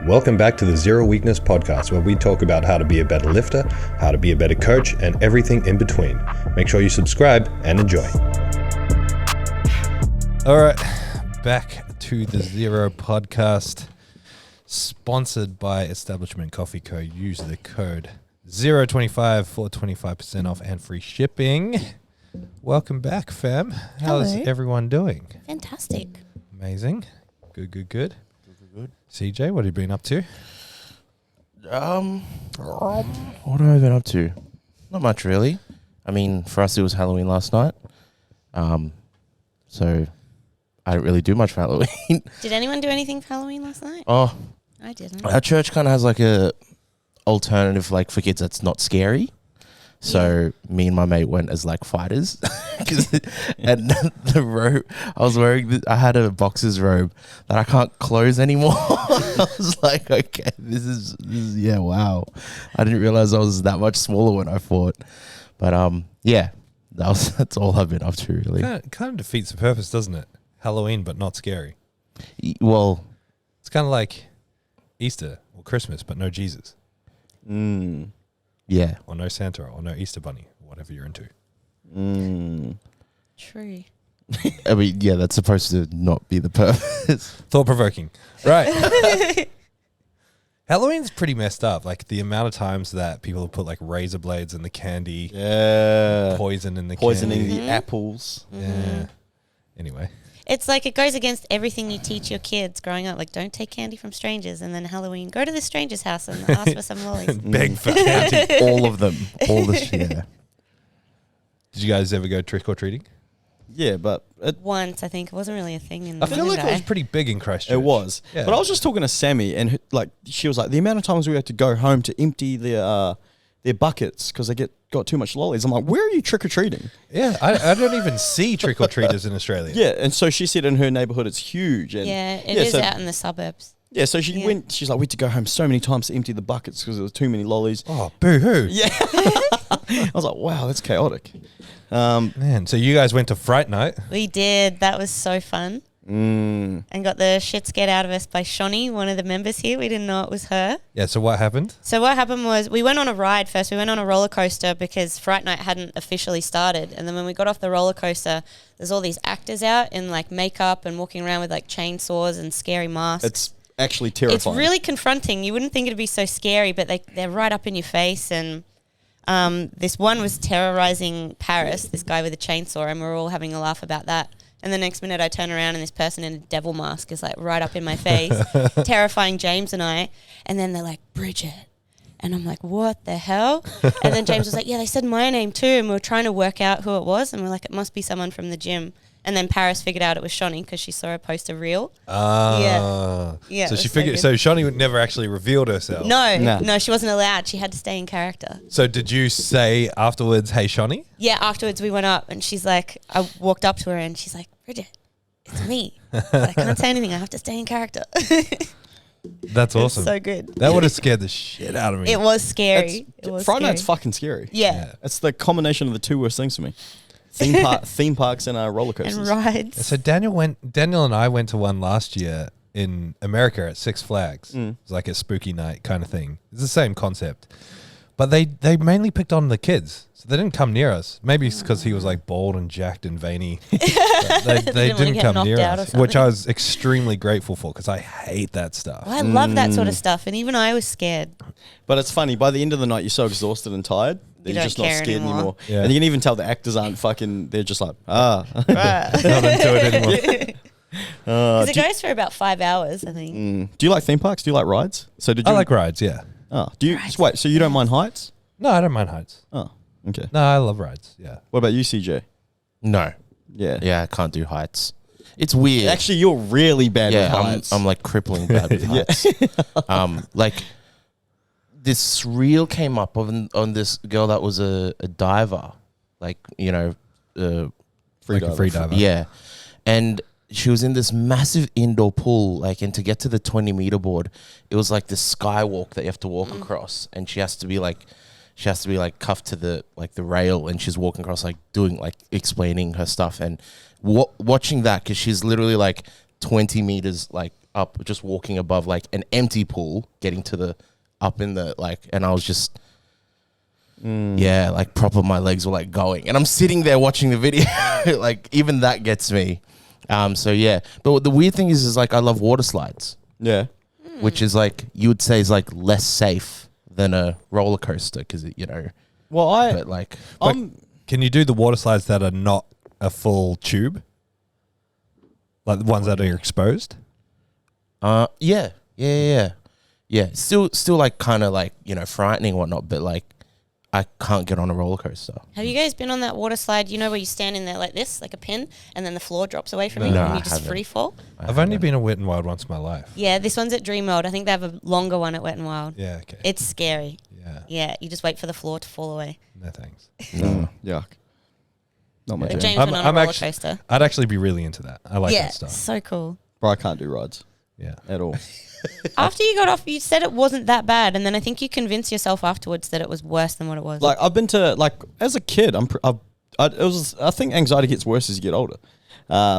Welcome back to the Zero Weakness Podcast, where we talk about how to be a better lifter, how to be a better coach, and everything in between. Make sure you subscribe and enjoy. All right, back to the Zero Podcast, sponsored by Establishment Coffee Co. Use the code ZERO25 for 25% off and free shipping. Welcome back, fam. How's everyone doing? Fantastic. Amazing. Good. CJ, what have you been up to? What have I been up to? Not much, really. I mean, for us, it was Halloween last night. So I didn't really do much for Halloween. Did anyone do anything for Halloween last night? Oh, I didn't. our church kind of has like a alternative, like for kids that's not scary. So me and my mate went as like fighters, and the robe I was wearing, I had a boxer's robe that I can't close anymore. I was like, okay, this is wow. I didn't realize I was that much smaller when I fought, but yeah, that's all I've been up to really. Kind of defeats the purpose, doesn't it? Halloween, but not scary. Well, it's kind of like Easter or Christmas, but no Jesus. Yeah. Or no Santa or no Easter Bunny, whatever you're into. True. I mean, yeah, that's supposed to not be the purpose. Thought-provoking. Right. Halloween's pretty messed up. Like the amount of times that people have put like razor blades in the candy. Yeah. Poisoning the the apples. Yeah. Anyway. It's like it goes against everything you teach your kids growing up. Like, don't take candy from strangers. And then Halloween, go to the stranger's house and ask for some lollies. Beg for candy. All of them. All this, yeah. Did you guys ever go trick-or-treating? Yeah, but Once, I think. It wasn't really a thing in I feel like it was Monday. pretty big in Christchurch. it was. Yeah. But I was just talking to Sammy, and like she was like, the amount of times we had to go home to empty their buckets because they got too much lollies. I'm like, where are you trick or treating? Yeah, I don't even see trick-or-treaters in Australia. Yeah, and so she said in her neighborhood it's huge. And Yeah, it is so, out in the suburbs. Yeah, so she went. She's like, we had to go home so many times to empty the buckets because there was too many lollies. Oh, boo-hoo. Yeah, I was like, wow, that's chaotic. Man, so you guys went to Fright Night. We did. That was so fun. And got the shit scared out of us by Shani, one of the members here. We didn't know it was her. Yeah, so what happened? So what happened was we went on a ride first. We went on a roller coaster because Fright Night hadn't officially started. And then when we got off the roller coaster, there's all these actors out in like makeup and walking around with like chainsaws and scary masks. It's actually terrifying. It's really confronting. You wouldn't think it'd be so scary, but they're right up in your face. And this one was terrorizing Paris, this guy with a chainsaw, and we're all having a laugh about that. And the next minute I turn around and this person in a devil mask is like right up in my face, terrifying James and I. And then they're like, Bridget. And I'm like, what the hell? And then James was like, yeah, they said my name too. And we were trying to work out who it was. And we're like, it must be someone from the gym. And then Paris figured out it was Shani because she saw her post a reel. Yeah. So she figured. So Shani never actually revealed herself. No, she wasn't allowed. She had to stay in character. So did you say afterwards, "Hey, Shani"? Yeah. Afterwards, we went up, and she's like, I walked up to her, and she's like, Bridget, it's me. But I can't say anything. I have to stay in character. That's awesome. So good. That would have scared the shit out of me. It was scary. Friday Night's fucking scary. Yeah. It's the combination of the two worst things for me. Theme parks and roller coasters. And rides. So Daniel and I went to one last year in America at Six Flags. It was like a spooky night kind of thing. It's the same concept. But they mainly picked on the kids. So they didn't come near us. Maybe it's because he was like bald and jacked and veiny. they didn't come near us, which I was extremely grateful for because I hate that stuff. Well, I love that sort of stuff. And even I was scared. But it's funny. By the end of the night, you're so exhausted and tired that you're just not scared anymore. Yeah. And you can even tell the actors aren't fucking, they're just like, Not into it anymore. Because it goes for about 5 hours, I think. Do you like theme parks? Do you like rides? So did you? I like rides, yeah. Oh, do you? Wait, so you don't mind heights? No, I don't mind heights. Oh, okay. No, I love rides, yeah. What about you, CJ? No. Yeah. Yeah, I can't do heights. It's weird. Actually, you're really bad with heights. I'm like crippling bad with heights. Like this reel came up on this girl that was a diver, like, you know, Free diver. Yeah. And she was in this massive indoor pool, like, and to get to the 20-meter board, it was like this skywalk that you have to walk across, and she has to be like cuffed to the rail, and she's walking across, like doing, like, explaining her stuff, and watching that, because she's literally like 20 meters like up, just walking above like an empty pool, getting to the up in the like, and I was just. Yeah, like proper my legs were like going. And I'm sitting there watching the video. Like even that gets me. So yeah. But the weird thing is like I love water slides. Yeah. Which is like you would say is like less safe than a roller coaster because Well, but like Can you do the water slides that are not a full tube? Like the ones that are exposed? yeah. Still like kind of like, frightening and whatnot, but like I can't get on a roller coaster. Have you guys been on that water slide? You know where you stand in there like this, like a pin, and then the floor drops away from you No, and I you just haven't. free fall? I've only been a Wet and Wild once in my life. Yeah, this one's at Dream World. I think they have a longer one at Wet and Wild. Yeah, okay. It's scary. Yeah. Yeah, you just wait for the floor to fall away. No thanks. Yuck. Not my But jam. James went on a roller coaster. I'd actually be really into that. I like Yeah, that stuff. so cool. Bro, I can't do rides Yeah. at all. After you got off, you said it wasn't that bad, and then I think you convinced yourself afterwards that it was worse than what it was. Like I've been to as a kid, I think anxiety gets worse as you get older,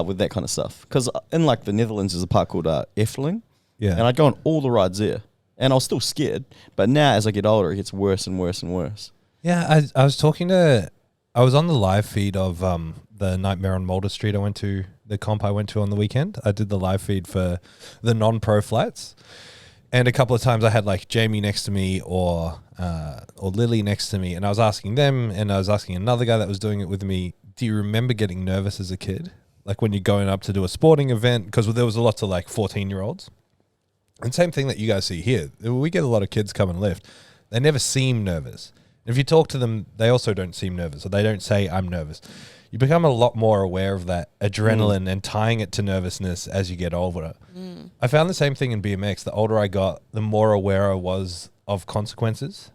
with that kind of stuff. Because in like the Netherlands, there's a park called Efteling, Yeah. and I'd go on all the rides there, and I was still scared. But now, as I get older, it gets worse and worse and worse. Yeah, I was I was on the live feed of the Nightmare on Moulder Street the comp I went to on the weekend. I did the live feed for the non-pro flats. And a couple of times I had like Jamie next to me or Lilley next to me, and I was asking them, and I was asking another guy that was doing it with me, do you remember getting nervous as a kid? Like when you're going up to do a sporting event, because there was a lot of like 14-year-olds. And same thing that you guys see here. We get a lot of kids come and lift. They never seem nervous. If you talk to them, they also don't seem nervous, or they don't say, I'm nervous. You become a lot more aware of that adrenaline and tying it to nervousness as you get older. I found the same thing in BMX. The older I got, the more aware I was of consequences.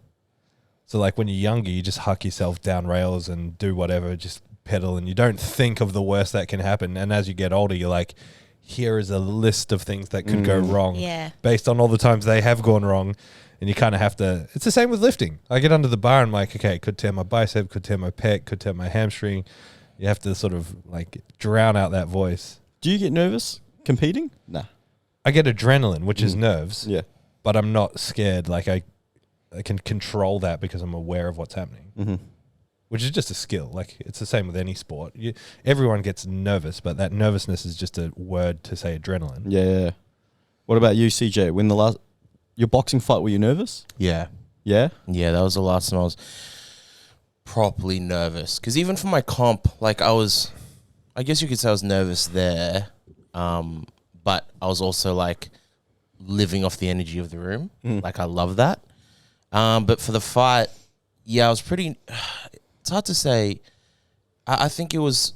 So like when you're younger, you just huck yourself down rails and do whatever, just pedal, and you don't think of the worst that can happen. And as you get older, you're like, here is a list of things that could go wrong based on all the times they have gone wrong. And you kind of have to, it's the same with lifting. I get under the bar and I'm like, okay, could tear my bicep, could tear my pec, could tear my hamstring. You have to sort of like drown out that voice. Do you get nervous competing? Nah. I get adrenaline, which is nerves. Yeah. But I'm not scared. Like I can control that because I'm aware of what's happening, which is just a skill. Like it's the same with any sport. Everyone gets nervous, but that nervousness is just a word to say adrenaline. Yeah. What about you, CJ? When your boxing fight, were you nervous? Yeah. Yeah? Yeah, that was the last time I was properly nervous. Because even for my comp, like I guess you could say I was nervous there. But I was also like living off the energy of the room. Like I love that. But for the fight, yeah, I was pretty, it's hard to say. I think it was,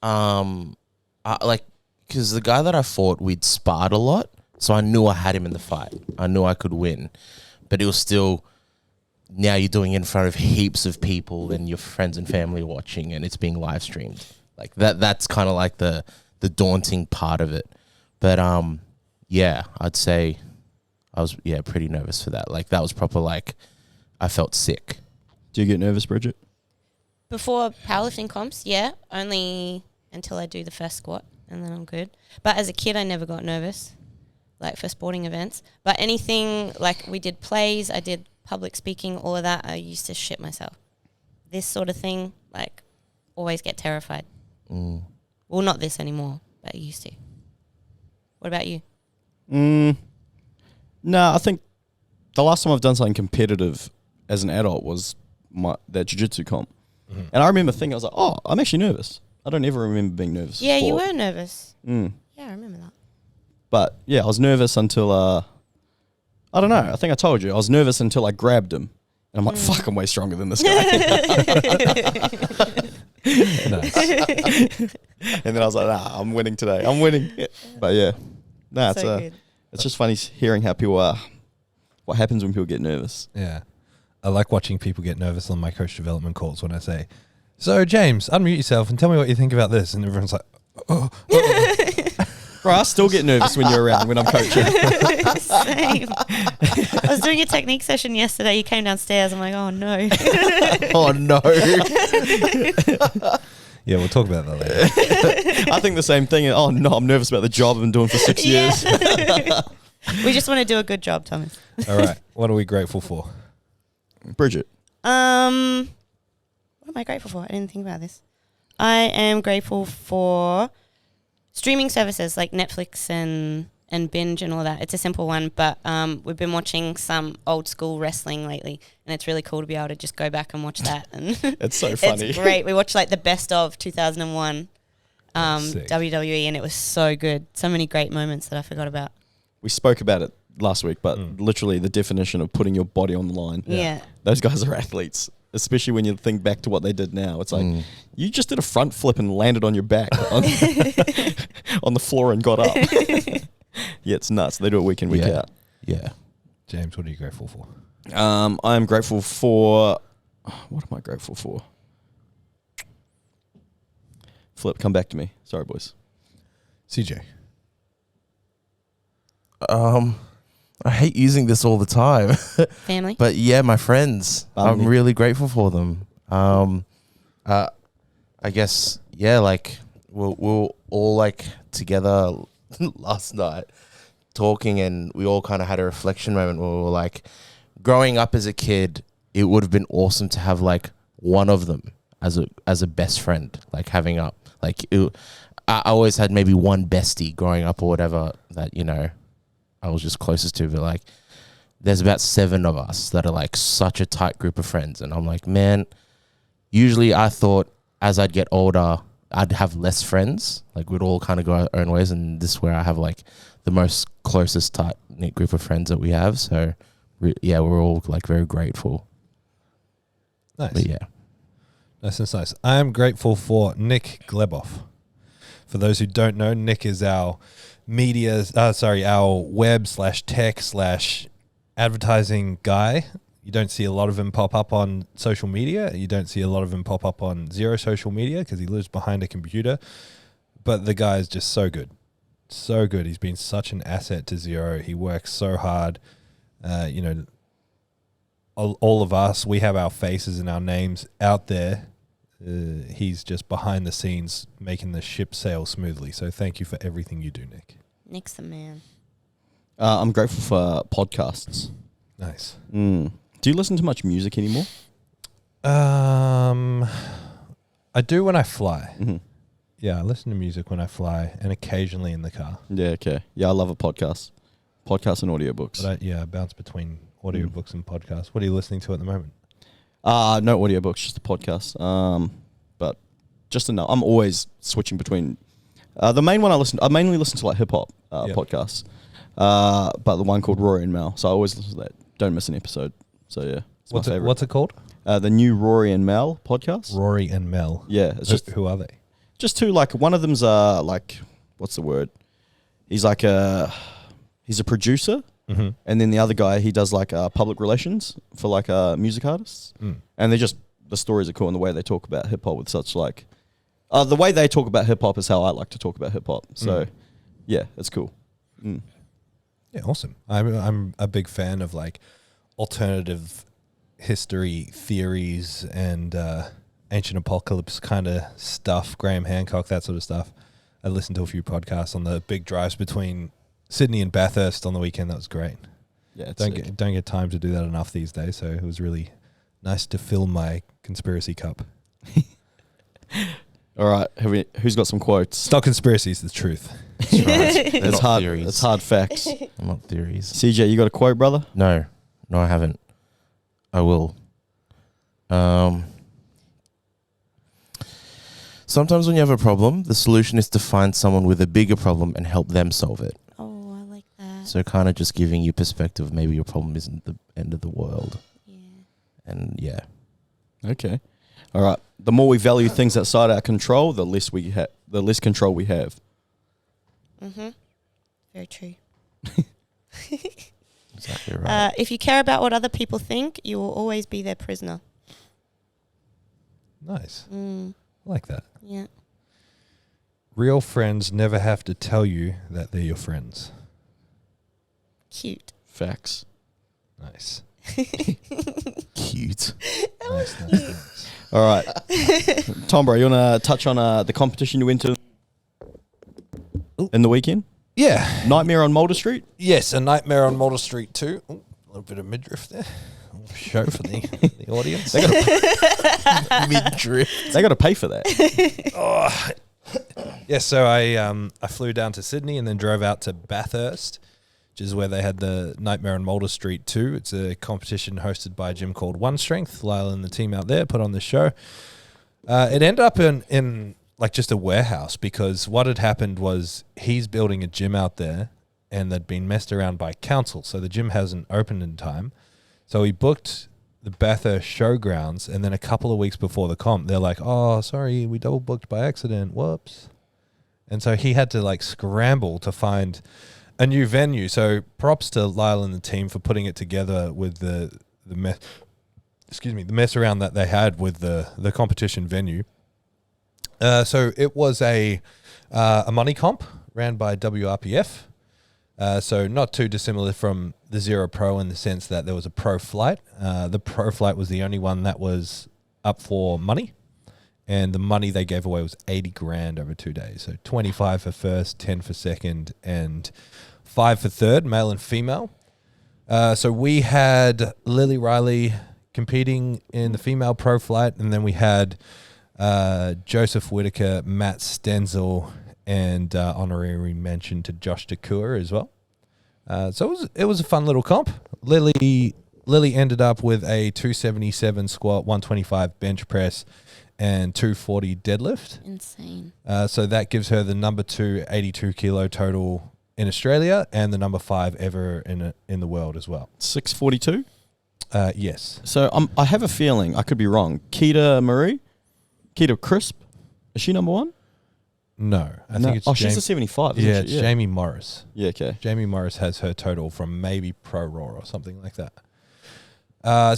because the guy that I fought, we'd sparred a lot. So I knew I had him in the fight. I knew I could win. But it was still, now you're doing it in front of heaps of people and your friends and family watching, and it's being live streamed. Like that's kind of like the daunting part of it. But yeah, I'd say I was pretty nervous for that. Like that was proper, like I felt sick. Do you get nervous, Bridget? Before powerlifting comps, yeah, only until I do the first squat, and then I'm good. But as a kid, I never got nervous, like for sporting events. But anything, like we did plays, I did public speaking, all of that, I used to shit myself. This sort of thing, like, always get terrified. Well, not this anymore, but I used to. What about you? No, I think the last time I've done something competitive as an adult was that jiu-jitsu comp. And I remember thinking, I was like, oh, I'm actually nervous. I don't ever remember being nervous. Yeah, you were nervous. Mm. Yeah, I remember that. But yeah, I was nervous until, I don't know, I think I told you, I was nervous until I grabbed him. And I'm like, fuck, I'm way stronger than this guy. And then I was like, nah, I'm winning today. I'm winning. But yeah, nah, So it's just funny hearing how people what happens when people get nervous. Yeah. I like watching people get nervous on my coach development calls when I say, so James, unmute yourself and tell me what you think about this. And everyone's like, oh. Bro, I still get nervous when you're around, when I'm coaching. Same. I was doing a technique session yesterday. You came downstairs. I'm like, oh no. Oh no. Yeah, we'll talk about that later. I think the same thing. Oh no, I'm nervous about the job I've been doing for 6 years. We just want to do a good job, Thomas. All right. What are we grateful for? Bridget. What am I grateful for? I didn't think about this. I am grateful for streaming services like Netflix and Binge and all that. It's a simple one, but we've been watching some old school wrestling lately, and it's really cool to be able to just go back and watch that. And It's so funny. It's great. We watched like the best of 2001 Sick. WWE, and it was so good. So many great moments that I forgot about. We spoke about it last week, but literally the definition of putting your body on the line. Yeah. Those guys are athletes, especially when you think back to what they did now. It's like, you just did a front flip and landed on your back on the floor and got up. Yeah, it's nuts. They do it week in, week out. Yeah. James, what are you grateful for? I am grateful for... What am I grateful for? Flip, come back to me. Sorry, boys. CJ. I hate using this all the time. Family. But yeah, my friends. I'm Family. really grateful for them. I guess, yeah, like we're all like together last night talking, and we all kind of had a reflection moment where we were like, growing up as a kid, it would have been awesome to have like one of them as a best friend, like having up. Like I always had maybe one bestie growing up or whatever that, you know, I was just closest to, but like there's about 7 of us that are like such a tight group of friends. And I'm like, man, usually I thought as I'd get older, I'd have less friends. Like we'd all kind of go our own ways. And this is where I have like the most closest tight knit group of friends that we have. So yeah, we're all like very grateful. Nice. But yeah. That's nice. I am grateful for Nick Gleboff. For those who don't know, Nick is our our web/tech/advertising guy. You don't see a lot of him pop up on social media. You don't see a lot of him pop up on Zero social media because he lives behind a computer. But the guy is just so good. So good. He's been such an asset to Zero. He works so hard. You know, all of us, we have our faces and our names out there. He's just behind the scenes making the ship sail smoothly. So thank you for everything you do, Nick. Nick's the man. I'm grateful for podcasts. Nice. Do you listen to much music anymore? I do when I fly. Mm-hmm. Yeah, I listen to music when I fly and occasionally in the car. Yeah, okay. Yeah, I love a podcast. Podcasts and audiobooks. But I bounce between audiobooks and podcasts. What are you listening to at the moment? No audiobooks, just a podcast. But just enough. I'm always switching between. The main one I mainly listen to like hip hop podcasts. But the one called Rory and Mel. So I always listen to that. Don't miss an episode. So yeah, it's my favorite. What's it called? The new Rory and Mel podcast. Rory and Mel. Yeah, it's just Who are they? just two. Like one of them's like, what's the word? He's like he's a producer. Mm-hmm. And then the other guy, he does like public relations for like music artists. And the stories are cool, and the way they talk about hip hop with such like, the way they talk about hip hop is how I like to talk about hip hop. So yeah, it's cool. Yeah, awesome. I'm a big fan of like alternative history theories and ancient apocalypse kind of stuff. Graham Hancock, that sort of stuff. I listened to a few podcasts on the big drives between Sydney and Bathurst on the weekend. That was great. Yeah, it's Don't sick. get time to do that enough these days. So it was really nice to fill my conspiracy cup. All right, who's got some quotes? It's not conspiracies, the truth. That's right. They're It's not hard. theories. It's hard facts. They're not theories. CJ, you got a quote, brother? No, I haven't. I will. Sometimes when you have a problem, the solution is to find someone with a bigger problem and help them solve it. Oh, I like that. So kind of just giving you perspective. Maybe your problem isn't the end of the world. Yeah. And yeah. Okay. All right. The more we value things outside our control, the less control we have. Mm-hmm. Very true. Exactly right. If you care about what other people think, you will always be their prisoner. Nice. Mm, I like that. yeah. Real friends never have to tell you that they're your friends. Cute. Facts. Nice. Cute. Nice. All right. Tom, bro, you want to touch on the competition you went to in the weekend? Yeah. Nightmare on Moulder Street? Yes, a nightmare on Moulder Street too. Ooh, a little bit of midriff there. Show for the audience. Midriff. They got to pay for that. Yeah, so I flew down to Sydney and then drove out to Bathurst, which is where they had the Nightmare on Moulder Street 2. It's a competition hosted by a gym called One Strength. Lyle and the team out there put on this show. It ended up in like just a warehouse because what had happened was he's building a gym out there and they'd been messed around by council. So the gym hasn't opened in time. So he booked the Bathurst showgrounds, and then a couple of weeks before the comp, they're like, oh, sorry, we double booked by accident. Whoops. And so he had to like scramble to find a new venue. So props to Lyle and the team for putting it together with the mess around that they had with the competition venue. So it was a money comp ran by WRPF. So not too dissimilar from the Zero Pro in the sense that there was a pro flight. The pro flight was the only one that was up for money. And the money they gave away was 80 grand over 2 days. So 25 for first, 10 for second, and 5 for third, male and female. So we had Lilley Riley competing in the female pro flight. And then we had Joseph Whitaker, Matt Stenzel, and honorary mention to Josh Takua as well. So it was a fun little comp. Lilley ended up with a 277 squat, 125 bench press, and 240 deadlift. Insane. So that gives her the number 2 82 kilo total in Australia and the number 5 ever in the world as well. 642? Yes. So I have a feeling, I could be wrong, Keita Crisp, is she number 1? No, I think it's she's a 75, isn't yeah, she? it's Jamie Morris. Yeah, okay. Jamie Morris has her total from maybe Pro Raw or something like that.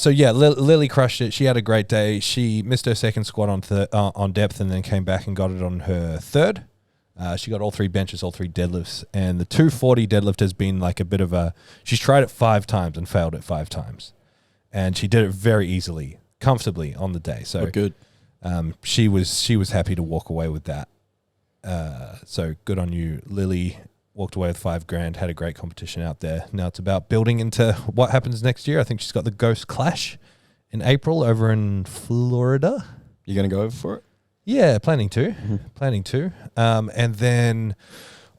So yeah, Lilley crushed it. She had a great day. She missed her second squat on depth and then came back and got it on her third. She got all 3 benches, all 3 deadlifts, and the 240 deadlift has been like a bit of a. She's tried it 5 times and failed it 5 times, and she did it very easily, comfortably on the day. So good. She was happy to walk away with that. So good on you, Lilley. Walked away with 5 grand, had a great competition out there. Now it's about building into what happens next year. I think she's got the Ghost Clash in April over in Florida. You going to go over for it? Yeah, planning to. And then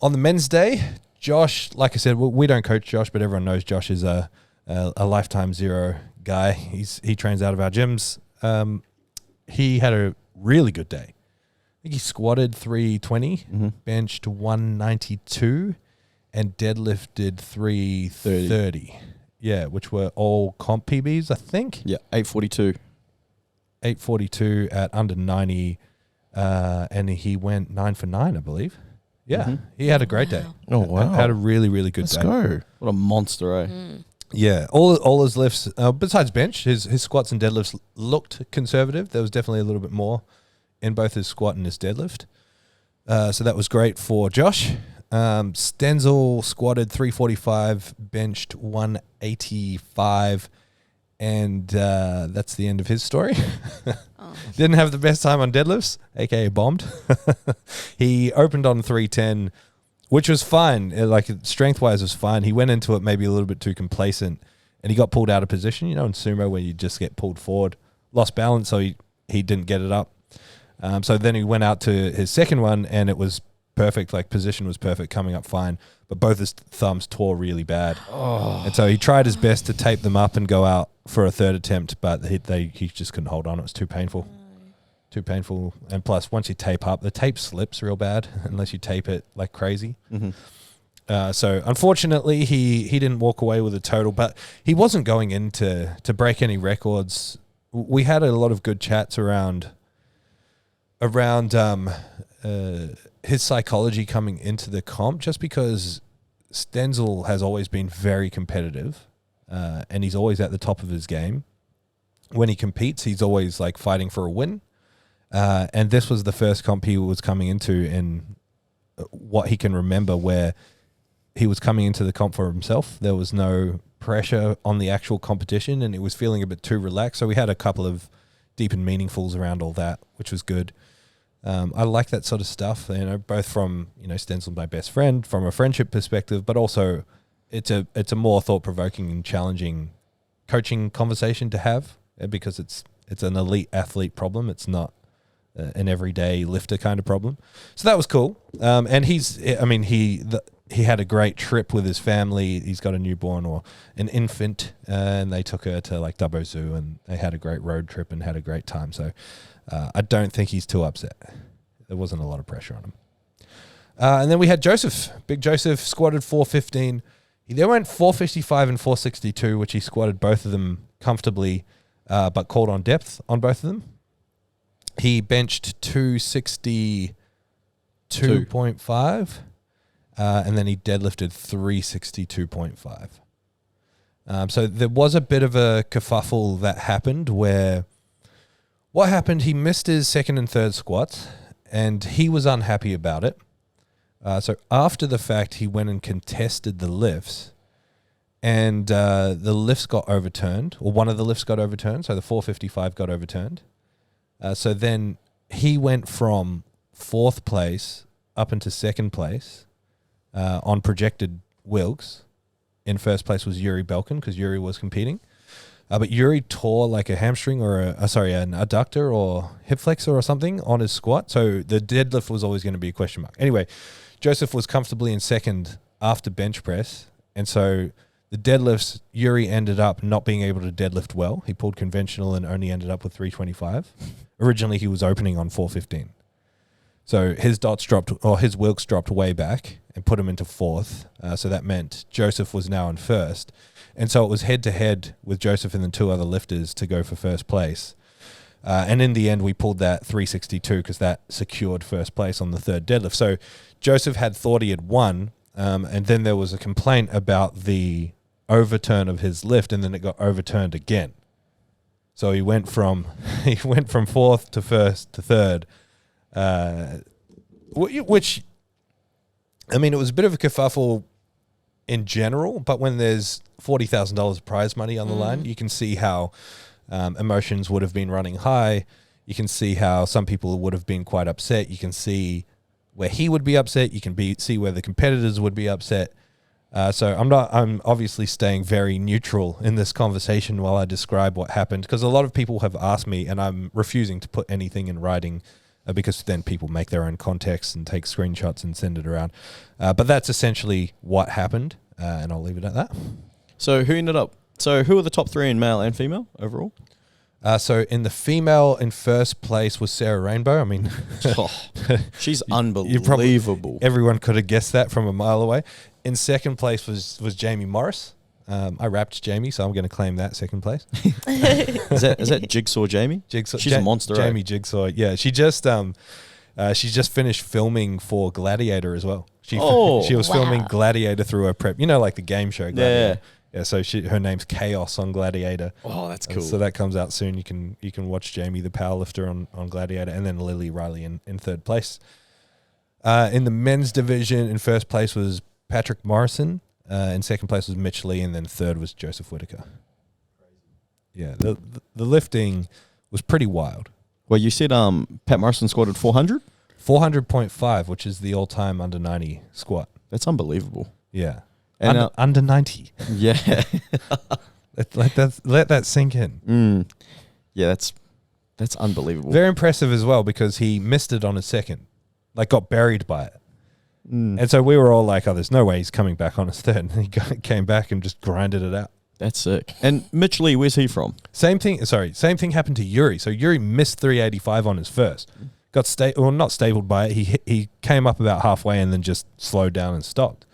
on the men's day, Josh, like I said, we don't coach Josh, but everyone knows Josh is a lifetime Zero guy. He trains out of our gyms. He had a really good day. I think he squatted 320, benched 192, and deadlifted 330. Yeah, which were all comp PBs, I think. Yeah, 842. 842 at under 90, and he went 9 for 9, I believe. Yeah, he had a great day. Oh, wow. Had a really, really good day. Let's go. What a monster, eh? Yeah, all his lifts, besides bench, his squats and deadlifts looked conservative. There was definitely a little bit more in both his squat and his deadlift. So that was great for Josh. Stenzel squatted 345, benched 185, and that's the end of his story. Didn't have the best time on deadlifts, aka bombed. He opened on 310, which was fine. Strength-wise was fine. He went into it maybe a little bit too complacent, and he got pulled out of position. You know, in sumo where you just get pulled forward. Lost balance, so he didn't get it up. So then he went out to his second one, and it was perfect. Like, position was perfect, coming up fine. But both his thumbs tore really bad. And so he tried his best to tape them up and go out for a third attempt, but he just couldn't hold on. It was too painful. Too painful. And plus, once you tape up, the tape slips real bad unless you tape it like crazy. So unfortunately, he didn't walk away with a total, but he wasn't going in to break any records. We had a lot of good chats around his psychology coming into the comp, just because Stenzel has always been very competitive, and he's always at the top of his game. When he competes, he's always like fighting for a win. And this was the first comp he was coming into in what he can remember where he was coming into the comp for himself. There was no pressure on the actual competition, and it was feeling a bit too relaxed. So we had a couple of deep and meaningfuls around all that, which was good. I like that sort of stuff, both from, Stenzel, my best friend, from a friendship perspective, but also it's a more thought-provoking and challenging coaching conversation to have, because it's an elite athlete problem. It's not an everyday lifter kind of problem. So that was cool. And he had a great trip with his family. He's got a newborn or an infant, and they took her to like Dubbo Zoo, and they had a great road trip and had a great time. So I don't think he's too upset. There wasn't a lot of pressure on him. And then we had Joseph. Big Joseph squatted 415. He then went 455 and 462, which he squatted both of them comfortably, but called on depth on both of them. He benched 262.5, and then he deadlifted 362.5. So there was a bit of a kerfuffle that happened where what happened, he missed his second and third squats, and he was unhappy about it. So after the fact, he went and contested the lifts, and the lifts got overturned, or one of the lifts got overturned, so the 455 got overturned. So then he went from fourth place up into second place on projected Wilks. In first place was Yuri Balin, because Yuri was competing. But Yuri tore like a hamstring or an adductor or hip flexor or something on his squat. So the deadlift was always going to be a question mark. Anyway, Joseph was comfortably in second after bench press. And so the deadlifts, Yuri ended up not being able to deadlift well. He pulled conventional and only ended up with 325. Originally, he was opening on 415. So his dots dropped, or his Wilks dropped way back and put him into fourth. So that meant Joseph was now in first. And so it was head-to-head with Joseph and the two other lifters to go for first place. And in the end, we pulled that 362 because that secured first place on the third deadlift. So Joseph had thought he had won, and then there was a complaint about the overturn of his lift, and then it got overturned again. So he went from fourth to first to third, which, I mean, it was a bit of a kerfuffle in general, but when there's $40,000 prize money on the line, you can see how emotions would have been running high. You can see how some people would have been quite upset. You can see where he would be upset. You can see where the competitors would be upset. So I'm obviously staying very neutral in this conversation while I describe what happened, because a lot of people have asked me, and I'm refusing to put anything in writing because then people make their own context and take screenshots and send it around. But that's essentially what happened, and I'll leave it at that. So who were the top three in male and female overall? So in the female, in first place was Sarah Rainbow. I mean, she's unbelievable. Everyone could have guessed that from a mile away. In second place was Jamie Morris. I rapped Jamie, so I'm going to claim that second place. Is that Jigsaw Jamie? Jigsaw, she's a monster. Jamie Jigsaw. Yeah, she just finished filming for Gladiator as well. She was filming Gladiator through her prep. Like the game show Gladiator. Yeah, so her name's Chaos on Gladiator. Oh, that's cool. So that comes out soon. You can watch Jamie the powerlifter on Gladiator, and then Lilley Riley in third place. In the men's division, in first place was Patrick Marson. In second place was Mitch Lee, and then third was Joseph Whitaker. Yeah, the lifting was pretty wild. Well, you said Pat Marson squatted 400? 400.5, which is the all-time under 90 squat. That's unbelievable. Yeah. And under 90. Yeah. let that sink in. Yeah, that's unbelievable. Very impressive as well, because he missed it on his second. Got buried by it. And so we were all like, oh, there's no way he's coming back on his third. And he came back and just grinded it out. That's sick. And Mitch Lee, where's he from? Same thing happened to Yuri. So Yuri missed 385 on his first. Got not stabled by it. He came up about halfway and then just slowed down and stopped.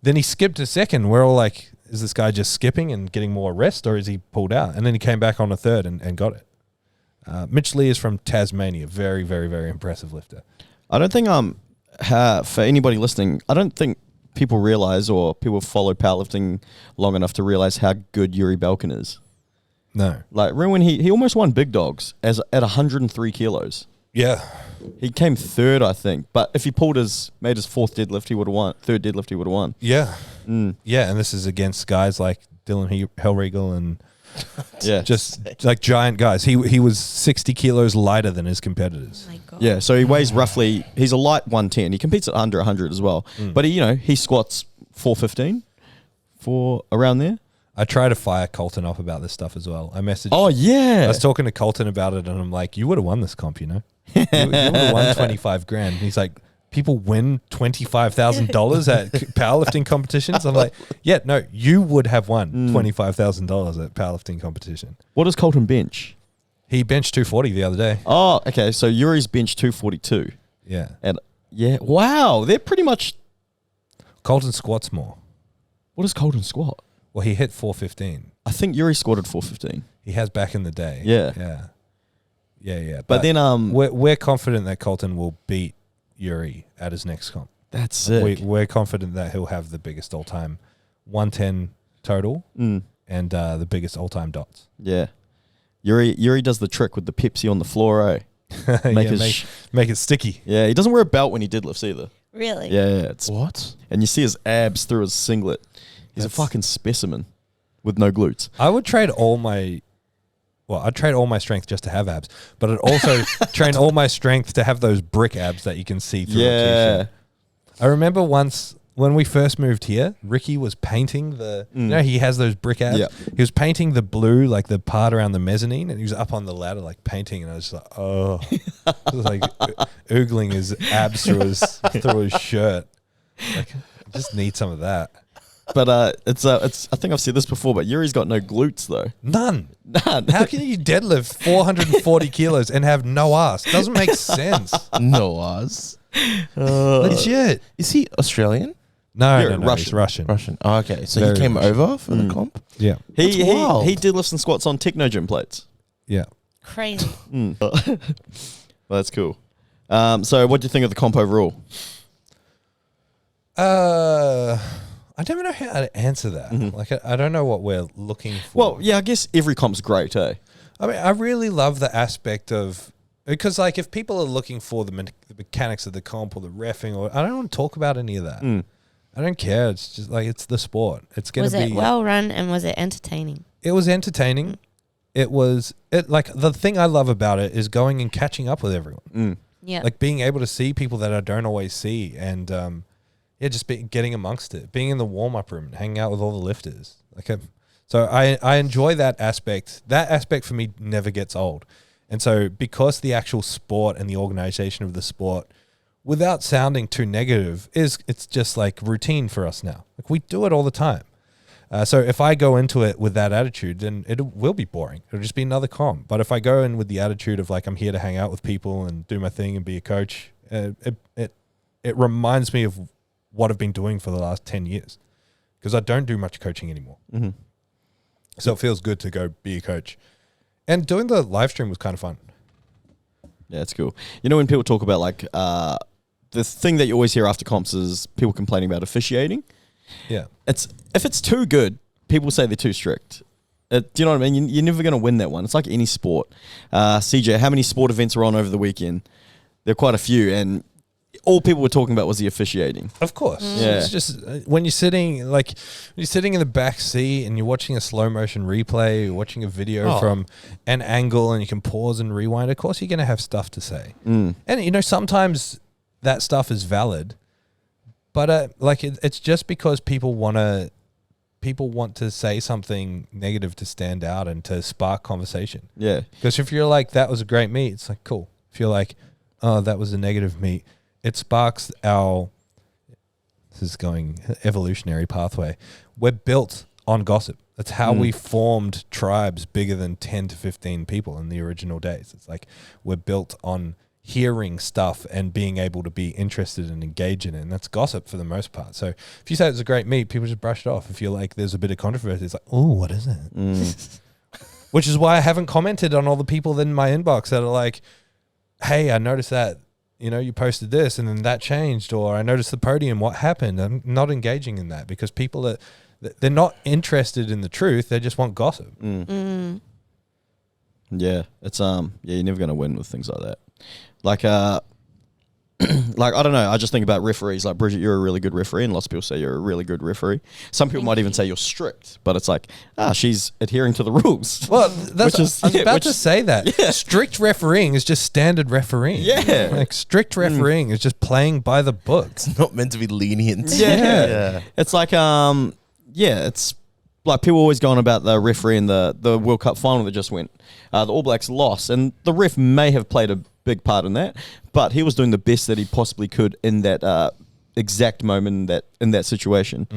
Then he skipped a second. We're all like, is this guy just skipping and getting more rest, or is he pulled out? And then he came back on a third and got it. Mitch Lee is from Tasmania. Very, very, very impressive lifter. I don't think for anybody listening, I don't think people realize, or people follow powerlifting long enough to realize how good Yuri Balin is. No. Remember when he almost won Big Dogs at 103 kilos? Yeah. He came third, I think. But if he made his fourth deadlift, he would have won. Third deadlift, he would have won. Yeah. Yeah, and this is against guys like Dylan Hellriegel and Yeah. just like giant guys. He was 60 kilos lighter than his competitors. Oh my God. Yeah, so he weighs roughly, he's a light 110. He competes at under 100 as well. But he squats 415 for around there. I try to fire Colton up about this stuff as well. I messaged. Oh, yeah. I was talking to Colton about it, and I'm like, "You would have won this comp, you know. You would have won 25 grand." And he's like, "People win $25,000 at powerlifting competitions." I'm like, "Yeah, no, you would have won $25,000 at powerlifting competition." What does Colton bench? He benched 240 the other day. Oh, okay. So Yuri's bench 242. Yeah, And yeah, wow. They're pretty much. Colton squats more. What does Colton squat? Well, he hit 415. I think Yuri squatted 415. He has back in the day. Yeah. Yeah. But then we're confident that Colton will beat Yuri at his next comp. that's sick. We're confident that he'll have the biggest all-time 110 total and the biggest all-time dots. Yeah. Yuri does the trick with the Pepsi on the floor, eh? Make it sticky. Yeah, he doesn't wear a belt when he deadlifts either. Really? Yeah, it's What? and you see his abs through his singlet. He's a fucking specimen with no glutes. I would trade all my strength just to have abs, but I'd also train all my strength to have those brick abs that you can see through a Yeah. t-shirt. I remember once when we first moved here, Ricky was painting he has those brick abs. Yeah. He was painting the blue, like the part around the mezzanine, and he was up on the ladder, like painting, and I was just like, oh, it was like oogling his abs through his shirt. Like, I just need some of that. But it's I think I've said this before, but Yuri's got no glutes though. None. How can you deadlift 440 kilos and have no ass? Doesn't make sense. No Oz. Legit. Is he Australian? No, Russian. he's Russian. Russian. Oh, okay. So Very he came Russian. over for the comp? Yeah. That's wild. He deadlifts and squats on techno gym plates. Yeah. Crazy. Well, that's cool. So what do you think of the comp overall? I don't know how to answer that. Like, I don't know what we're looking for. Well, yeah, I guess every comp's great, eh? I mean, I really love the aspect of, because like if people are looking for the mechanics of the comp or the reffing, or I don't want to talk about any of that. I don't care. It's just like, it's the sport. It's going Was to be. it well run and was it entertaining? It was entertaining. It like the thing I love about it is going and catching up with everyone. Yeah. Like being able to see people that I don't always see, and just getting amongst it, being in the warm up room, and hanging out with all the lifters. So I enjoy that aspect. That aspect for me never gets old, and so because the actual sport and the organization of the sport, without sounding too negative, it's just like routine for us now. Like we do it all the time. So if I go into it with that attitude, then it will be boring. It'll just be another comp. But if I go in with the attitude of like I'm here to hang out with people and do my thing and be a coach, it reminds me of what I've been doing for the last 10 years, because I don't do much coaching anymore. So it feels good to go be a coach. And doing the live stream was kind of fun. Yeah, it's cool. You know, when people talk about like the thing that you always hear after comps is people complaining about officiating. Yeah. If it's too good, people say they're too strict. Do you know what I mean? You're never going to win that one. It's like any sport. CJ, how many sport events were on over the weekend? There are quite a few, and all people were talking about was the officiating. Of course. Yeah. It's just when you're sitting in the back seat and you're watching a slow motion replay, you're watching a video from an angle and you can pause and rewind, of course you're going to have stuff to say. And, you know, sometimes that stuff is valid, but it's just because people want to say something negative to stand out and to spark conversation. Yeah. Because if you're like, that was a great meet, it's like, cool. If you're like, oh, that was a negative meet, it sparks this is going evolutionary pathway. We're built on gossip. That's how we formed tribes bigger than 10 to 15 people in the original days. It's like we're built on hearing stuff and being able to be interested and engage in it. And that's gossip for the most part. So if you say it's a great meet, people just brush it off. If you're like, there's a bit of controversy, it's like, oh, what is it? Which is why I haven't commented on all the people in my inbox that are like, hey, I noticed that, you know, you posted this and then that changed, or I noticed the podium, what happened? I'm not engaging in that because people they're not interested in the truth. They just want gossip. Yeah, it's you're never going to win with things like that. Like like, I don't know. I just think about referees. Like, Bridget, you're a really good referee, and lots of people say you're a really good referee. Some people might even say you're strict, but it's like, she's adhering to the rules. Well, I was about to say that. Yeah. Strict refereeing is just standard refereeing. Yeah. Like, strict refereeing is just playing by the book. It's not meant to be lenient. Yeah. It's like, it's like people always going about the referee in the World Cup final that just went. The All Blacks lost, and the ref may have played a big part in that, but he was doing the best that he possibly could in that exact moment in that situation.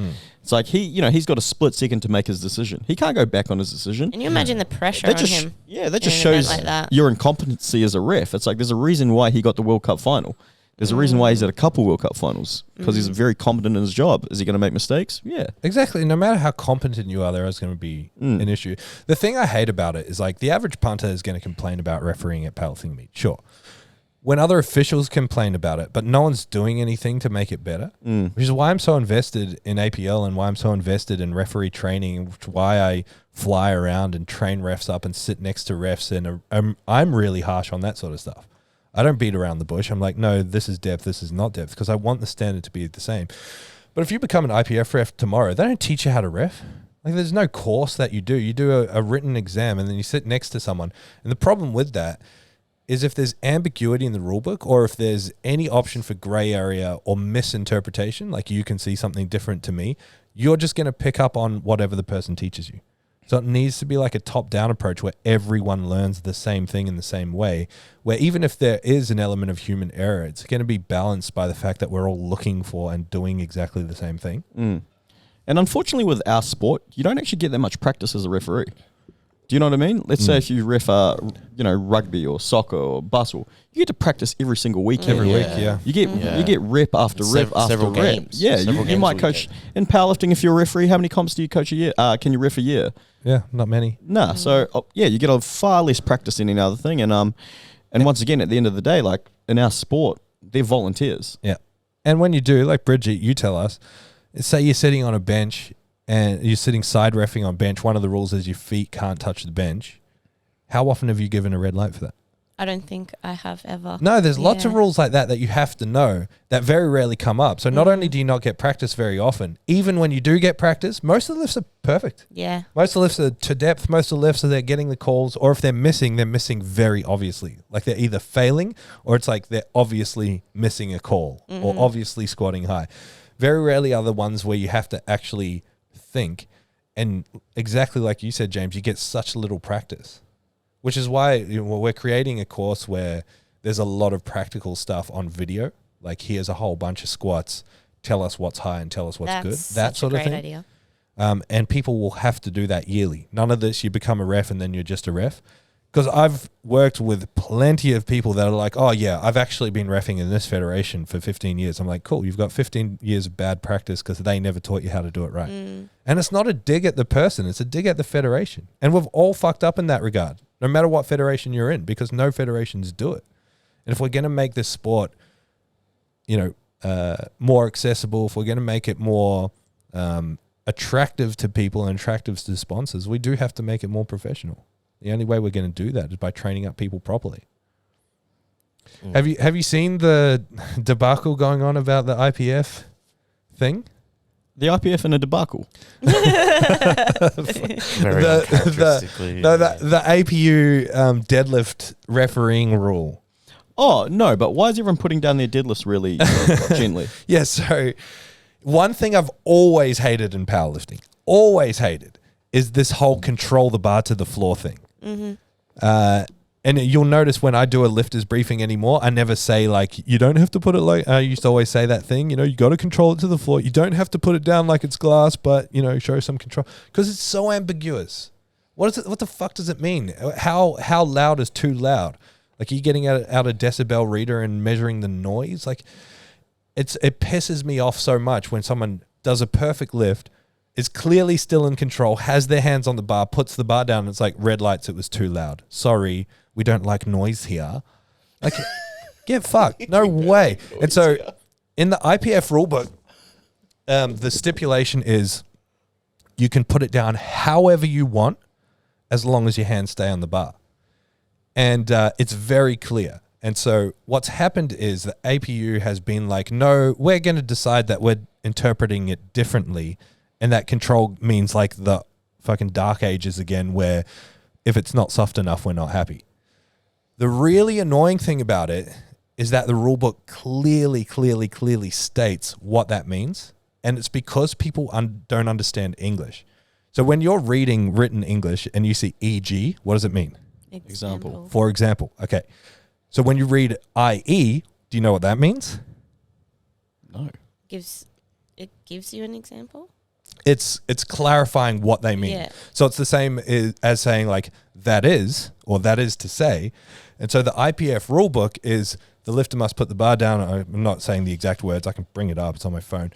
It's like he's got a split second to make his decision. He can't go back on his decision. Can you imagine the pressure on him? Yeah, that in just an event shows like that? your incompetency as a ref. It's like there's a reason why he got the World Cup final. There's a reason why he's at a couple World Cup finals, because he's very competent in his job. Is he going to make mistakes? Yeah. Exactly. No matter how competent you are, there is going to be an issue. The thing I hate about it is, like, the average punter is going to complain about refereeing at powerlifting meets. Sure. When other officials complain about it, but no one's doing anything to make it better, which is why I'm so invested in APL and why I'm so invested in referee training, why I fly around and train refs up and sit next to refs, and I'm really harsh on that sort of stuff. I don't beat around the bush. I'm like, no, this is depth, this is not depth, because I want the standard to be the same. But if you become an IPF ref tomorrow, they don't teach you how to ref. Like, there's no course that you do. You do a written exam, and then you sit next to someone. And the problem with that is if there's ambiguity in the rule book, or if there's any option for gray area or misinterpretation, like you can see something different to me, you're just going to pick up on whatever the person teaches you. So it needs to be like a top-down approach where everyone learns the same thing in the same way, where even if there is an element of human error, it's going to be balanced by the fact that we're all looking for and doing exactly the same thing. And unfortunately with our sport, you don't actually get that much practice as a referee. Do you know what I mean? Let's say if you ref, rugby or soccer or basketball, you get to practice every single week. Every week, yeah. You get rep after rep after several rep. games. Yeah, Several you games might a coach weekend. in powerlifting. If you're a referee, how many comps do you coach a year? Can you ref a year? Yeah, not many. Nah. So you get a far less practice than any other thing. And once again, at the end of the day, like in our sport, they're volunteers. Yeah. And when you do, like Bridget, you tell us, say you're sitting on a bench and you're sitting side reffing on bench. One of the rules is your feet can't touch the bench. How often have you given a red light for that? I don't think I have ever. No, there's lots of rules like that you have to know that very rarely come up. So not only do you not get practice very often, even when you do get practice, most of the lifts are perfect. Yeah. Most of the lifts are to depth. Most of the lifts are they're getting the calls, or if they're missing very obviously. Like they're either failing or it's like they're obviously missing a call or obviously squatting high. Very rarely are the ones where you have to actually think. And exactly like you said, James, you get such little practice. Which is why we're creating a course where there's a lot of practical stuff on video. Like, here's a whole bunch of squats. Tell us what's high and tell us what's good. That sort of thing. Idea. And people will have to do that yearly. None of this, you become a ref and then you're just a ref. Because I've worked with plenty of people that are like, oh, yeah, I've actually been reffing in this federation for 15 years. I'm like, cool, you've got 15 years of bad practice because they never taught you how to do it right. And it's not a dig at the person. It's a dig at the federation. And we've all fucked up in that regard. No matter what federation you're in, because no federations do it. And if we're going to make this sport, more accessible, if we're going to make it more attractive to people and attractive to sponsors, we do have to make it more professional. The only way we're going to do that is by training up people properly. Have you seen the debacle going on about the IPF thing? The IPF in a debacle. Very uncharacteristically. The APU deadlift refereeing rule. Oh, no, but why is everyone putting down their deadlifts really gently? Yeah, so one thing I've always hated in powerlifting, is this whole control the bar to the floor thing. And you'll notice when I do a lifters briefing anymore, I never say like, you don't have to put it like, I used to always say that thing, you got to control it to the floor. You don't have to put it down like it's glass, but, show some control. Because it's so ambiguous. What the fuck does it mean? How loud is too loud? Like, are you getting out a decibel reader and measuring the noise? Like, it pisses me off so much when someone does a perfect lift, is clearly still in control, has their hands on the bar, puts the bar down, and it's like, red lights, it was too loud. Sorry, we don't like noise here. Like, get fucked. No way. And so in the IPF rulebook, the stipulation is you can put it down however you want as long as your hands stay on the bar. And it's very clear. And so what's happened is the APU has been like, no, we're going to decide that we're interpreting it differently. And that control means like the fucking dark ages again, where if it's not soft enough, we're not happy. The really annoying thing about it is that the rule book clearly states what that means. And it's because people don't understand English. So when you're reading written English and you see EG, what does it mean? Example. For example. Okay. So when you read IE, do you know what that means? No. It gives you an example? It's clarifying what they mean. Yeah. So it's the same as saying like that is, or that is to say. And so the IPF rule book is the lifter must put the bar down. I'm not saying the exact words. I can bring it up. It's on my phone.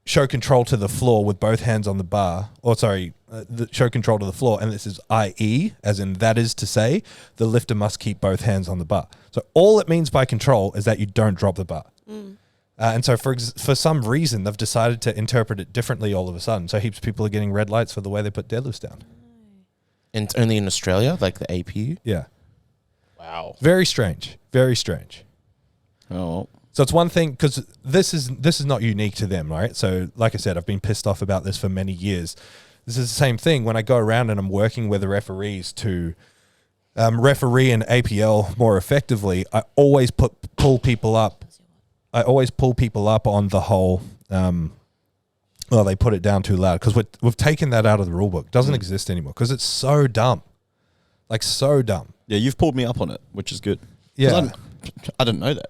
Show control to the floor with both hands on the bar. Show control to the floor. And this is IE, as in that is to say, the lifter must keep both hands on the bar. So all it means by control is that you don't drop the bar. And so for some reason, they've decided to interpret it differently all of a sudden. So heaps of people are getting red lights for the way they put deadlifts down. And only in Australia, like the APU? Yeah. Wow. Very strange. Very strange. Oh. So it's one thing, because this is not unique to them, right? So like I said, I've been pissed off about this for many years. This is the same thing when I go around and I'm working with the referees to referee an APL more effectively. I always pull people up. I always pull people up on the whole, they put it down too loud, because we've taken that out of the rule book. It doesn't exist anymore because it's so dumb. Like so dumb. Yeah, you've pulled me up on it, which is good. Yeah. I didn't know that.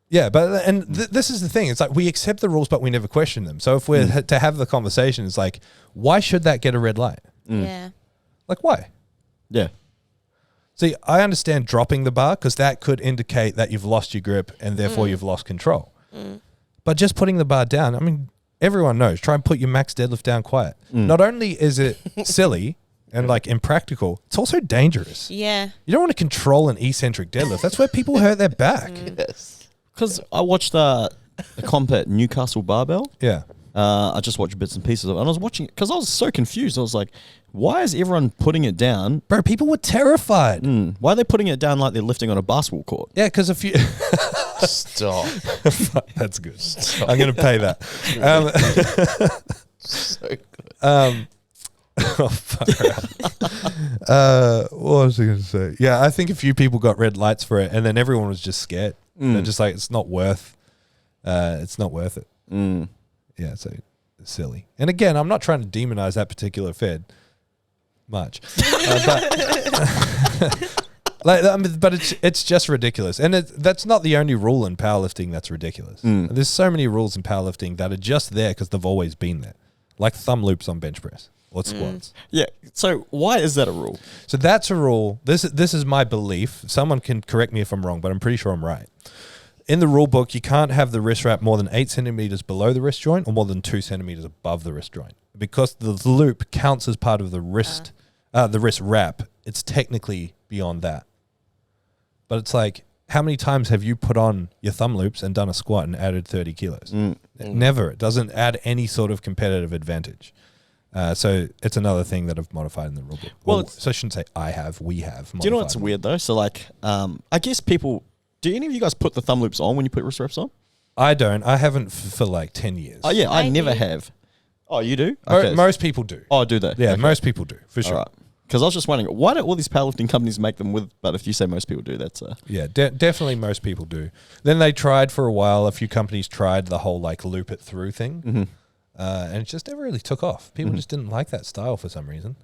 Yeah, but this is the thing. It's like we accept the rules, but we never question them. So if we're to have the conversation, it's like, why should that get a red light? Yeah. Like, why? Yeah. See, I understand dropping the bar because that could indicate that you've lost your grip and therefore you've lost control. But just putting the bar down, I mean, everyone knows. Try and put your max deadlift down quiet. Not only is it silly and like impractical, it's also dangerous. Yeah. You don't want to control an eccentric deadlift. That's where people hurt their back. Yes. Because I watched the comp at Newcastle Barbell. Yeah. I just watched bits and pieces of it. And I was watching it because I was so confused. I was like, why is everyone putting it down? Bro, people were terrified. Why are they putting it down like they're lifting on a basketball court? Yeah, because if you... Stop. That's good. I'm going to pay that. So good. Oh, fuck. What was I going to say? Yeah, I think a few people got red lights for it, and then everyone was just scared. They're just like, it's not worth it. Yeah, so it's silly. And again, I'm not trying to demonize that particular Fed much, but it's just ridiculous. And that's not the only rule in powerlifting that's ridiculous. There's so many rules in powerlifting that are just there because they've always been there, like thumb loops on bench press or squats. Yeah. So why is that a rule? So that's a rule. This is my belief. Someone can correct me if I'm wrong, but I'm pretty sure I'm right. In the rule book, you can't have the wrist wrap more than 8 centimeters below the wrist joint or more than 2 centimeters above the wrist joint. Because the loop counts as part of the wrist wrap, it's technically beyond that. But it's like, how many times have you put on your thumb loops and done a squat and added 30 kilos? Never. It doesn't add any sort of competitive advantage. So it's another thing that I've modified in the rule book. Well, so I shouldn't say I have, we have. Do you know what's weird though? So like, I guess people... Do any of you guys put the thumb loops on when you put wrist wraps on? I don't. I haven't for like 10 years. Oh, yeah. I never do. have. Oh, you do? Most people do. Oh, do they? Yeah, Okay. most people do, for sure. All right. Because I was just wondering, why don't all these powerlifting companies make them with... But if you say most people do, that's... Yeah, definitely most people do. Then they tried for a while. A few companies tried the whole like loop it through thing. And it just never really took off. People just didn't like that style for some reason.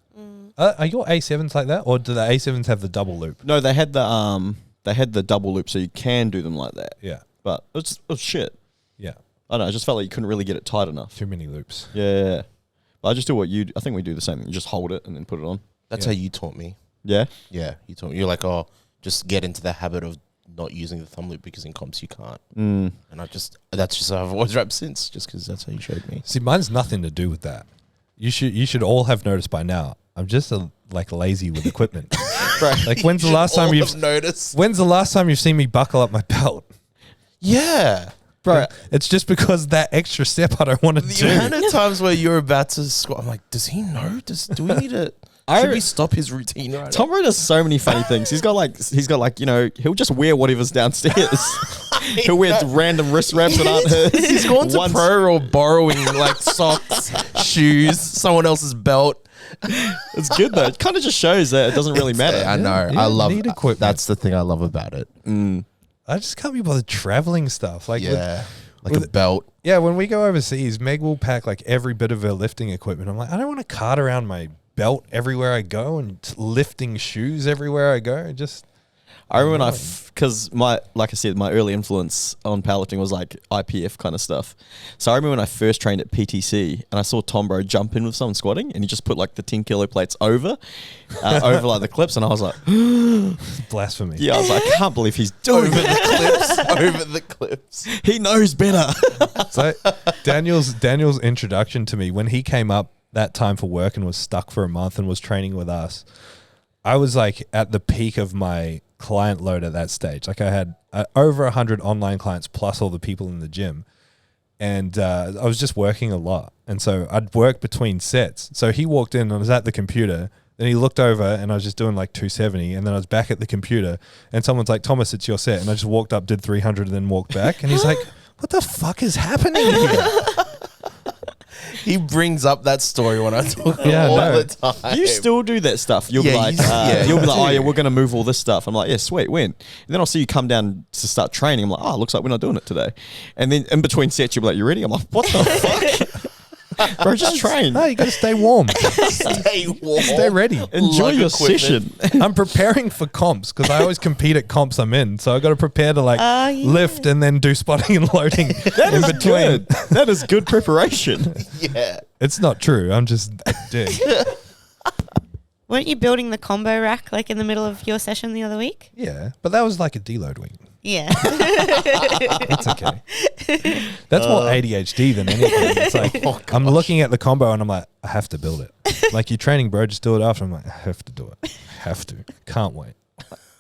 Are your A7s like that? Or do the A7s have the double loop? No, they had the double loop, so you can do them like that. Yeah. But it was shit. Yeah. I don't know. I just felt like you couldn't really get it tight enough. Too many loops. Yeah. But I just do what you... I think we do the same thing. You just hold it and then put it on. That's how you taught me. Yeah? Yeah, you taught me. You're like, oh, just get into the habit of not using the thumb loop because in comps you can't. And that's just how I've always rapped since, just because that's how you showed me. See, mine's nothing to do with that. You should all have noticed by now. I'm just lazy with equipment. Like when's the last time you've noticed? When's the last time you've seen me buckle up my belt? Yeah. Bro, it's just because that extra step I don't want to do. The amount of times where you're about to squat, I'm like, does he know? Do we need to... Should we stop his routine right Tom Rowe does so many funny things. He's got like he'll just wear whatever's downstairs. He'll wear random wrist wraps that aren't his. He's gone to pro or borrowing like socks, shoes, someone else's belt. It's good though. It kind of just shows that it doesn't really matter. I know. You I don't love need equipment. That's the thing I love about it. I just can't be bothered traveling stuff. Like, Yeah. Like with- a belt. yeah, when we go overseas, Meg will pack like every bit of her lifting equipment. I'm like, I don't want to cart around my belt everywhere I go and lifting shoes everywhere I go. Just I remember when because like I said, my early influence on powerlifting was like IPF kind of stuff. So I remember when I first trained at PTC and I saw Tom Bro jump in with someone squatting and he just put like the 10 kilo plates over like the clips, and I was like, blasphemy. yeah, I was like, I can't believe he's doing it. Over the clips. He knows better. So Daniel's introduction to me when he came up that time for work and was stuck for a month and was training with us, I was like at the peak of my client load at that stage. Like I had over 100 online clients plus all the people in the gym, and I was just working a lot, and so I'd work between sets. So he walked in and I was at the computer, then he looked over and I was just doing like 270, and then I was back at the computer and someone's like, Thomas, it's your set, and I just walked up, did 300 and then walked back, and he's like, what the fuck is happening here? He brings up that story when I talk Yeah, all no. the time. You still do that stuff. You'll be Yeah, like, you oh do. yeah, we're going to move all this stuff. I'm like, yeah, sweet, when? And then I'll see you come down to start training. I'm like, oh, looks like we're not doing it today. And then in between sets, you'll be like, you ready? I'm like, what the fuck? Bro, just train. No, you got to stay warm. Stay warm. Stay ready. Enjoy Lug your equipment. session. I'm preparing for comps because I always compete at comps I'm in. So I got to prepare to like Oh, yeah. lift and then do spotting and loading That in is between. good. That is good preparation. Yeah. It's not true. I'm just a dick. Weren't you building the combo rack like in the middle of your session the other week? Yeah, but that was like a deload week. Yeah. That's okay. That's more ADHD than anything. It's like I'm looking at the combo and I'm like, I have to build it. Like you're training, bro, just do it after. I'm like, I have to do it. Have to. Can't wait.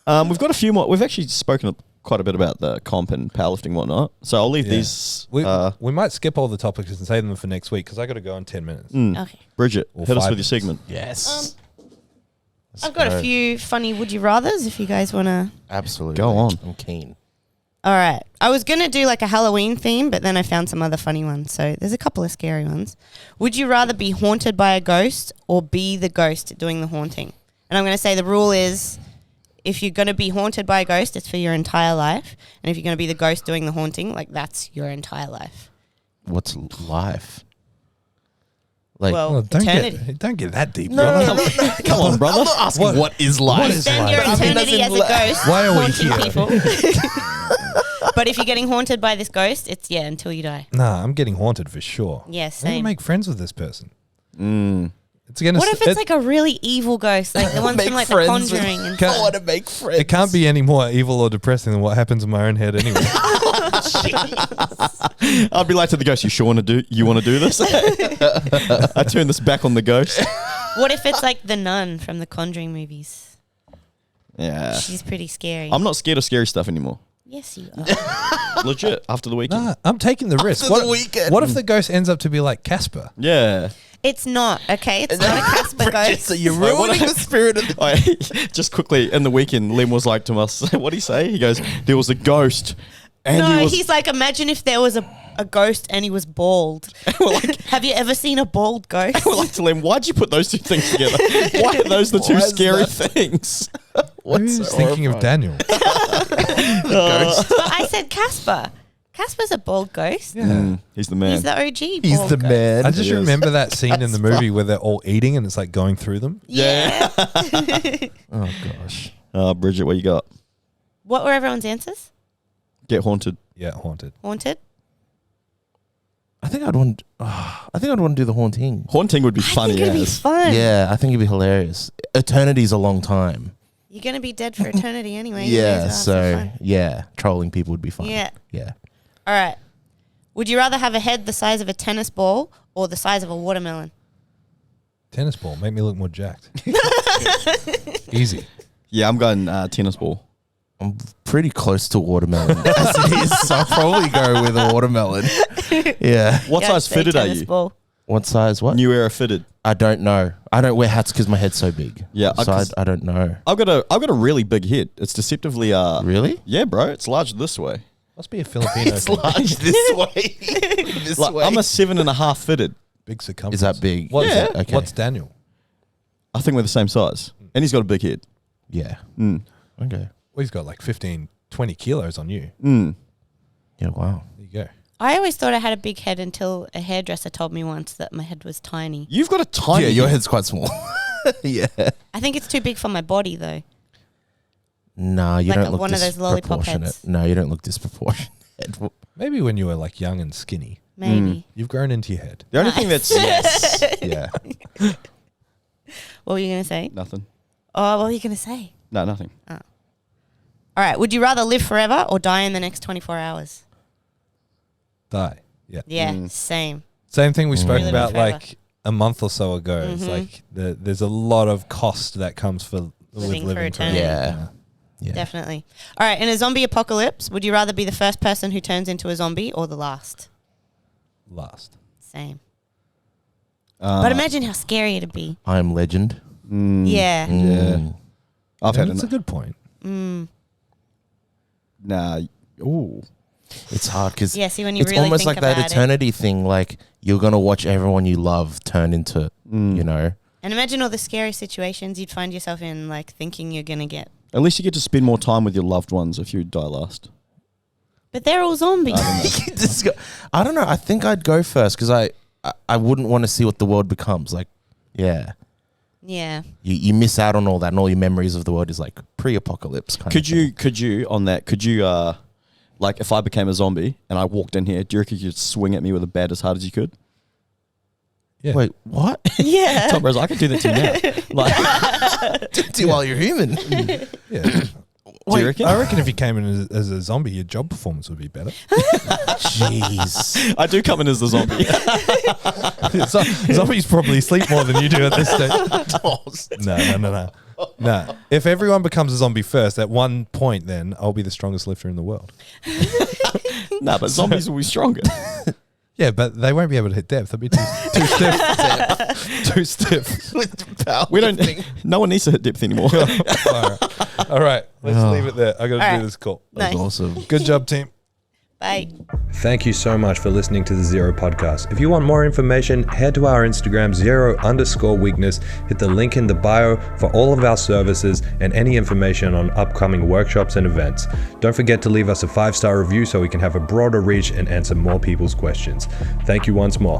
We've got a few more. We've actually spoken quite a bit about the comp and powerlifting and whatnot. So I'll leave Yeah. these. We might skip all the topics and save them for next week because I got to go in 10 minutes. Okay. Bridget, Or hit us 5 with your segment. Yes. I've got a few funny would you rathers if you guys want to. Absolutely. Go on. I'm keen. All right. I was going to do like a Halloween theme, but then I found some other funny ones. So there's a couple of scary ones. Would you rather be haunted by a ghost or be the ghost doing the haunting? And I'm going to say the rule is if you're going to be haunted by a ghost, it's for your entire life. And if you're going to be the ghost doing the haunting, like that's your entire life. What's life? Like, Well, Oh, eternity. don't get that deep. no, brother. no, no, no. Come on, brother. I'm not asking what is life. What is Then life? your I mean, eternity as a ghost Why are we haunting here? people. But if you're getting haunted by this ghost, it's until you die. Nah, I'm getting haunted for sure. Yeah, I'm gonna same. make friends with this person. It's gonna. What if it's like a really evil ghost, like the ones Make from like The friends with- Conjuring? And Can't- I want to make friends. It can't be any more evil or depressing than what happens in my own head anyway. I'd be like to the ghost, you sure want to do? You want to do this? I turn this back on the ghost. What if it's like the nun from the Conjuring movies? Yeah, She's pretty scary. I'm not scared of scary stuff anymore. Yes, you are. Legit. After the weekend. Nah, I'm taking the risk. After the weekend. What if the ghost ends up to be like Casper? Yeah. It's not, okay? It's not a Casper ghost. So you're Wait, what- ruining the spirit of the... Just quickly, in the weekend, Lem was like to us, what did he say? He goes, there was a ghost. And No, he was, he's like, imagine if there was a ghost and he was bald. we're like, Have you ever seen a bald ghost? we're like to Lem, why'd you put those two things together? Why are those the two Why is scary that? things? Maybe he was thinking of Daniel. But I said Casper. Casper's a bald ghost. He's the man. He's the OG He's bald the ghost. man. I just Yes. remember that scene in the movie where they're all eating and it's like going through them. Yeah. Oh, gosh. Bridget, what you got? What were everyone's answers? Get haunted. Yeah, haunted. Haunted? I think I'd want to do the haunting. Haunting would be I funny think it'd be as. fun. Yeah, I think it'd be hilarious. Eternity's a long time. You're going to be dead for eternity anyway. You may Yeah, as well have some so fun. yeah, trolling people would be fun. Yeah. Yeah. All right. Would you rather have a head the size of a tennis ball or the size of a watermelon? Tennis ball. Make me look more jacked. Easy. Yeah, I'm going tennis ball. I'm pretty close to watermelon as it is, so I'll probably go with a watermelon. Yeah. What Yeah, size say fitted are tennis you? ball. What size? What? New era fitted. I don't know. I don't wear hats because my head's so big. Yeah, so I don't know. I've got a really big head. It's deceptively Really? Yeah, bro. It's large this way. Must be a Filipino It's thing. large this way. This way. I'm a 7.5 fitted. Big circumference. Is that big? What's, Yeah. Okay. What's Daniel? I think we're the same size, and he's got a big head. Yeah. Mm. Okay. Well, he's got like 15, 20 kilos on you. Mm. Yeah. Wow. There you go. I always thought I had a big head until a hairdresser told me once that my head was tiny. You've got a tiny. Yeah, your head. head's quite small. Yeah. I think it's too big for my body though. No, you Like don't look one of those lollipop disproportionate. heads. No, you don't look disproportionate. Maybe when you were like young and skinny. Maybe. You've grown into your head. The only thing that's Yeah. What were you going to say? nothing. Oh, what were you going to say? No, nothing. All right. Would you rather live forever or die in the next 24 hours? Die. Yeah. Yeah, same. Same thing we spoke Really about forever. like a month or so ago. It's like there's a lot of cost that comes for Living for living eternity. Yeah. Yeah. Definitely. All right. In a zombie apocalypse, would you rather be the first person who turns into a zombie or the last? Last. Same. But imagine how scary it'd be. I am legend. Yeah. Yeah. I've had That's a enough. good point. Nah. Ooh. It's hard because Yeah, see, when you it's really almost think like that about it. eternity thing. Like you're gonna watch everyone you love turn into, you know. And imagine all the scary situations you'd find yourself in, like thinking you're going to get. At least you get to spend more time with your loved ones if you die last. But they're all zombies. I don't know. I think I'd go first because I wouldn't want to see what the world becomes. Like, yeah, Yeah. you miss out on all that, and all your memories of the world is like pre-apocalypse. Could you like if I became a zombie and I walked in here, do you reckon you could swing at me with a bat as hard as you could? Yeah. Wait, what? Yeah. Tom Rose, I could do that to you now. Like, Do while you're human. Yeah. do you reckon? I reckon if you came in as a zombie, your job performance would be better. Jeez. I do come in as the zombie. Zombies probably sleep more than you do at this stage. No. If everyone becomes a zombie first, at one point, then I'll be the strongest lifter in the world. No, but zombies will be stronger. Yeah, but they won't be able to hit depth. They'll be too stiff. Too stiff. We don't. No one needs to hit depth anymore. All right. Let's leave it there. I got to do right. this call. Nice. Awesome. Good job, team. Bye. Thank you so much for listening to the ZeroW Podcast. If you want more information, head to our Instagram, @zero_weakness. Hit the link in the bio for all of our services and any information on upcoming workshops and events. Don't forget to leave us a 5-star review so we can have a broader reach and answer more people's questions. Thank you once more.